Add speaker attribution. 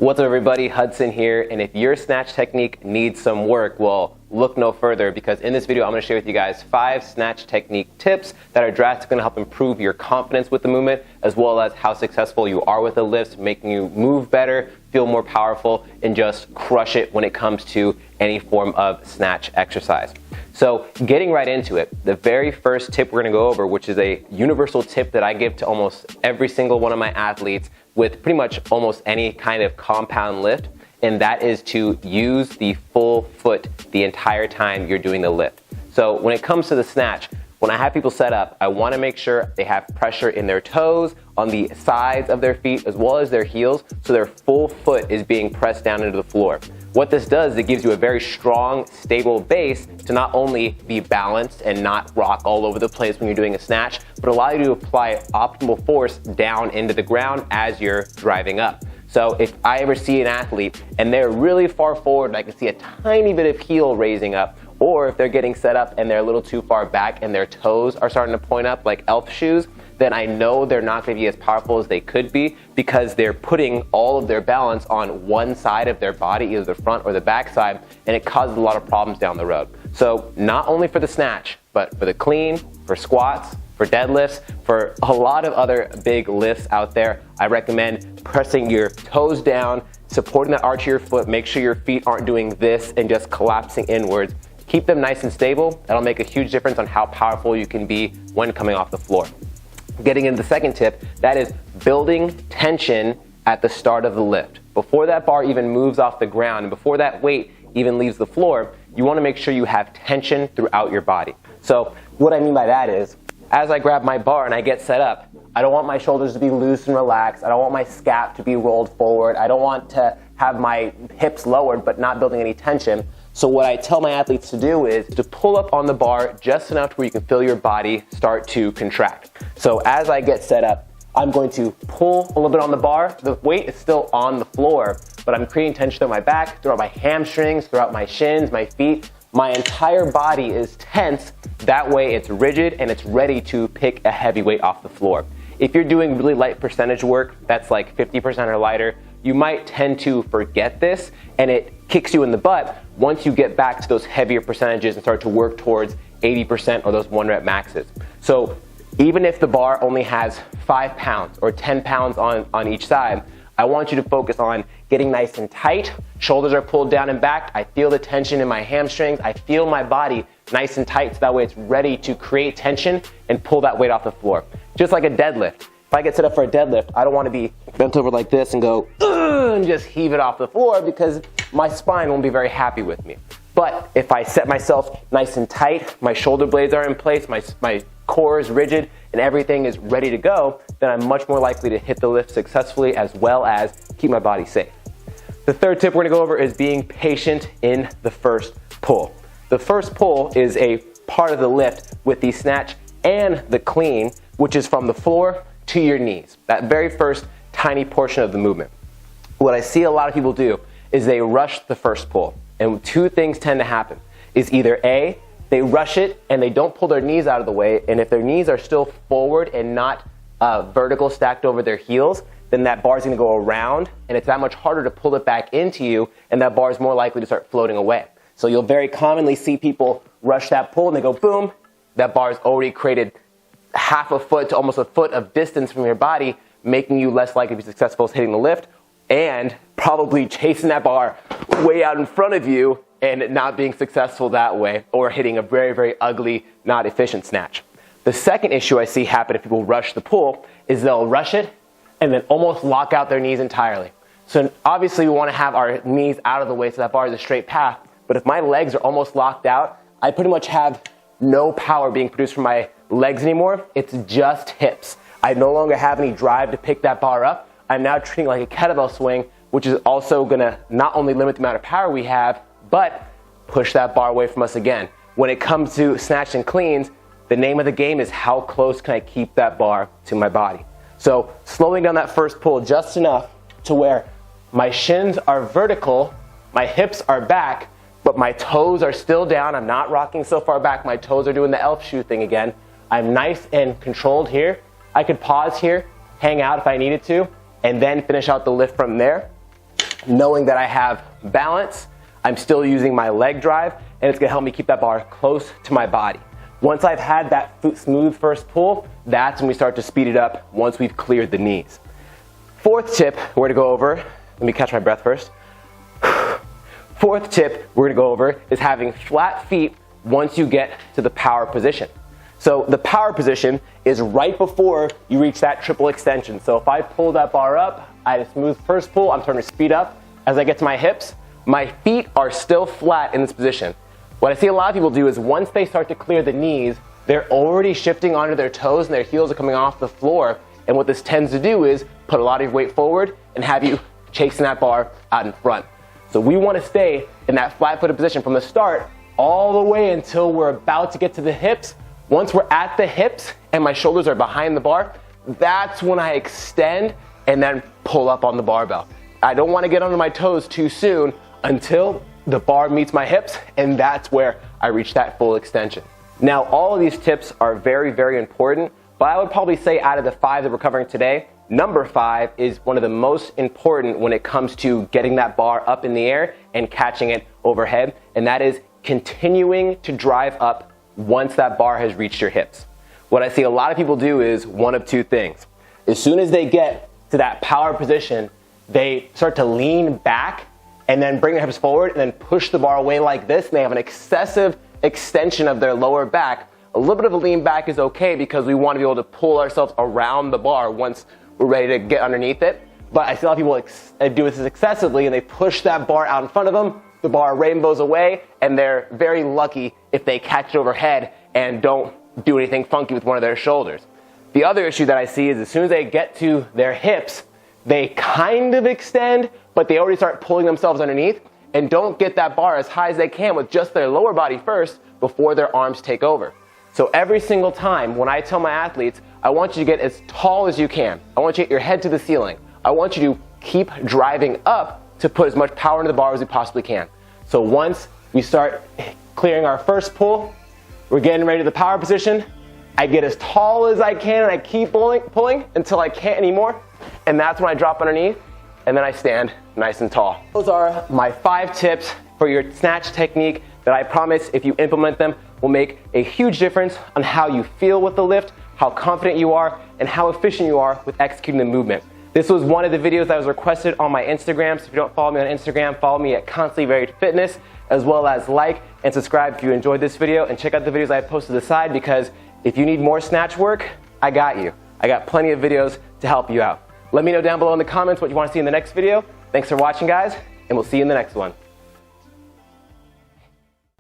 Speaker 1: What's up everybody, Hudson here, and if your snatch technique needs some work, well, look no further, because in this video I'm going to share with you guys 5 snatch technique tips that are drastically going to help improve your confidence with the movement, as well as how successful you are with the lifts, making you move better, feel more powerful, and just crush it when it comes to any form of snatch exercise. So getting right into it, the very first tip we're going to go over, which is a universal tip that I give to almost every single one of my athletes with pretty much almost any kind of compound lift, and that is to use the full foot the entire time you're doing the lift. So when it comes to the snatch, when I have people set up, I want to make sure they have pressure in their toes, on the sides of their feet, as well as their heels, so their full foot is being pressed down into the floor. What this does, it gives you a very strong, stable base to not only be balanced and not rock all over the place when you're doing a snatch, but allow you to apply optimal force down into the ground as you're driving up. So if I ever see an athlete and they're really far forward and I can see a tiny bit of heel raising up, or if they're getting set up and they're a little too far back and their toes are starting to point up like elf shoes, then I know they're not going to be as powerful as they could be, because they're putting all of their balance on one side of their body, either the front or the back side, and it causes a lot of problems down the road. So not only for the snatch, but for the clean, for squats, for deadlifts, for a lot of other big lifts out there, I recommend pressing your toes down, supporting the arch of your foot, make sure your feet aren't doing this and just collapsing inwards. Keep them nice and stable. That'll make a huge difference on how powerful you can be when coming off the floor. Getting into the second tip, that is building tension at the start of the lift. Before that bar even moves off the ground and before that weight even leaves the floor, you want to make sure you have tension throughout your body. So what I mean by that is, as I grab my bar and I get set up, I don't want my shoulders to be loose and relaxed. I don't want my scap to be rolled forward. I don't want to have my hips lowered but not building any tension. So what I tell my athletes to do is to pull up on the bar just enough to where you can feel your body start to contract. So as I get set up, I'm going to pull a little bit on the bar. The weight is still on the floor, but I'm creating tension throughout my back, throughout my hamstrings, throughout my shins, my feet. My entire body is tense. That way it's rigid and it's ready to pick a heavy weight off the floor. If you're doing really light percentage work, that's like 50% or lighter, you might tend to forget this and it kicks you in the butt once you get back to those heavier percentages and start to work towards 80% or those 1 rep maxes. So even if the bar only has 5 pounds or 10 pounds on each side, I want you to focus on getting nice and tight. Shoulders are pulled down and back. I feel the tension in my hamstrings. I feel my body nice and tight, so that way it's ready to create tension and pull that weight off the floor. Just like a deadlift. If I get set up for a deadlift, I don't want to be bent over like this and go, and just heave it off the floor, because my spine won't be very happy with me. But if I set myself nice and tight, my shoulder blades are in place, my core is rigid, and everything is ready to go, then I'm much more likely to hit the lift successfully, as well as keep my body safe. The third tip we're going to go over is being patient in the first pull. The first pull is a part of the lift with the snatch and the clean, which is from the floor to your knees, that very first tiny portion of the movement. What I see a lot of people do is they rush the first pull, and 2 things tend to happen. Is either A, they rush it and they don't pull their knees out of the way, and if their knees are still forward and not vertical stacked over their heels, then that bar is going to go around and it's that much harder to pull it back into you, and that bar is more likely to start floating away. So you'll very commonly see people rush that pull and they go boom, that bar has already created half a foot to almost a foot of distance from your body, making you less likely to be successful at hitting the lift, and probably chasing that bar way out in front of you and not being successful that way, or hitting a very, very ugly, not efficient snatch. The second issue I see happen if people rush the pull is they'll rush it and then almost lock out their knees entirely. So obviously we want to have our knees out of the way so that bar is a straight path, but if my legs are almost locked out, I pretty much have no power being produced from my legs anymore. It's just hips. I no longer have any drive to pick that bar up. I'm now treating it like a kettlebell swing, which is also going to not only limit the amount of power we have, but push that bar away from us again. When it comes to snatch and cleans, the name of the game is how close can I keep that bar to my body. So slowing down that first pull just enough to where my shins are vertical, my hips are back, but my toes are still down. I'm not rocking so far back. My toes are doing the elf shoe thing again. I'm nice and controlled here. I could pause here, hang out if I needed to, and then finish out the lift from there. knowing that I have balance, I'm still using my leg drive, and it's gonna help me keep that bar close to my body. Once I've had that smooth first pull, that's when we start to speed it up once we've cleared the knees. Fourth tip we're gonna go over, let me catch my breath first. Fourth tip we're gonna go over is having flat feet once you get to the power position. So the power position is right before you reach that triple extension. So if I pull that bar up, I had a smooth first pull, I'm starting to speed up. As I get to my hips, my feet are still flat in this position. What I see a lot of people do is once they start to clear the knees, they're already shifting onto their toes and their heels are coming off the floor. And what this tends to do is put a lot of your weight forward and have you chasing that bar out in front. So we want to stay in that flat-footed position from the start all the way until we're about to get to the hips. Once we're at the hips and my shoulders are behind the bar, that's when I extend and then pull up on the barbell. I don't want to get onto my toes too soon until the bar meets my hips, and that's where I reach that full extension. Now, all of these tips are very, very important, but I would probably say out of the 5 that we're covering today, number 5 is one of the most important when it comes to getting that bar up in the air and catching it overhead, and that is continuing to drive up once that bar has reached your hips. What I see a lot of people do is one of two things. As soon as they get to that power position, they start to lean back and then bring their hips forward and then push the bar away like this, and they have an excessive extension of their lower back. A little bit of a lean back is okay because we want to be able to pull ourselves around the bar once we're ready to get underneath it. But I see a lot of people do this excessively, and they push that bar out in front of them, the bar rainbows away, and they're very lucky if they catch it overhead and don't do anything funky with one of their shoulders. The other issue that I see is as soon as they get to their hips, they kind of extend, but they already start pulling themselves underneath and don't get that bar as high as they can with just their lower body first before their arms take over. So every single time when I tell my athletes, I want you to get as tall as you can. I want you to get your head to the ceiling. I want you to keep driving up to put as much power into the bar as we possibly can. So once we start clearing our first pull, we're getting ready to the power position, I get as tall as I can and I keep pulling until I can't anymore. And that's when I drop underneath and then I stand nice and tall. Those are my 5 tips for your snatch technique that I promise if you implement them will make a huge difference on how you feel with the lift, how confident you are, and how efficient you are with executing the movement. This was one of the videos that was requested on my Instagram, so if you don't follow me on Instagram, follow me at ConstantlyVariedFitness, as well as like and subscribe if you enjoyed this video, and check out the videos I have posted aside, because if you need more snatch work, I got you. I got plenty of videos to help you out. Let me know down below in the comments what you want to see in the next video. Thanks for watching, guys, and we'll see you in the next one.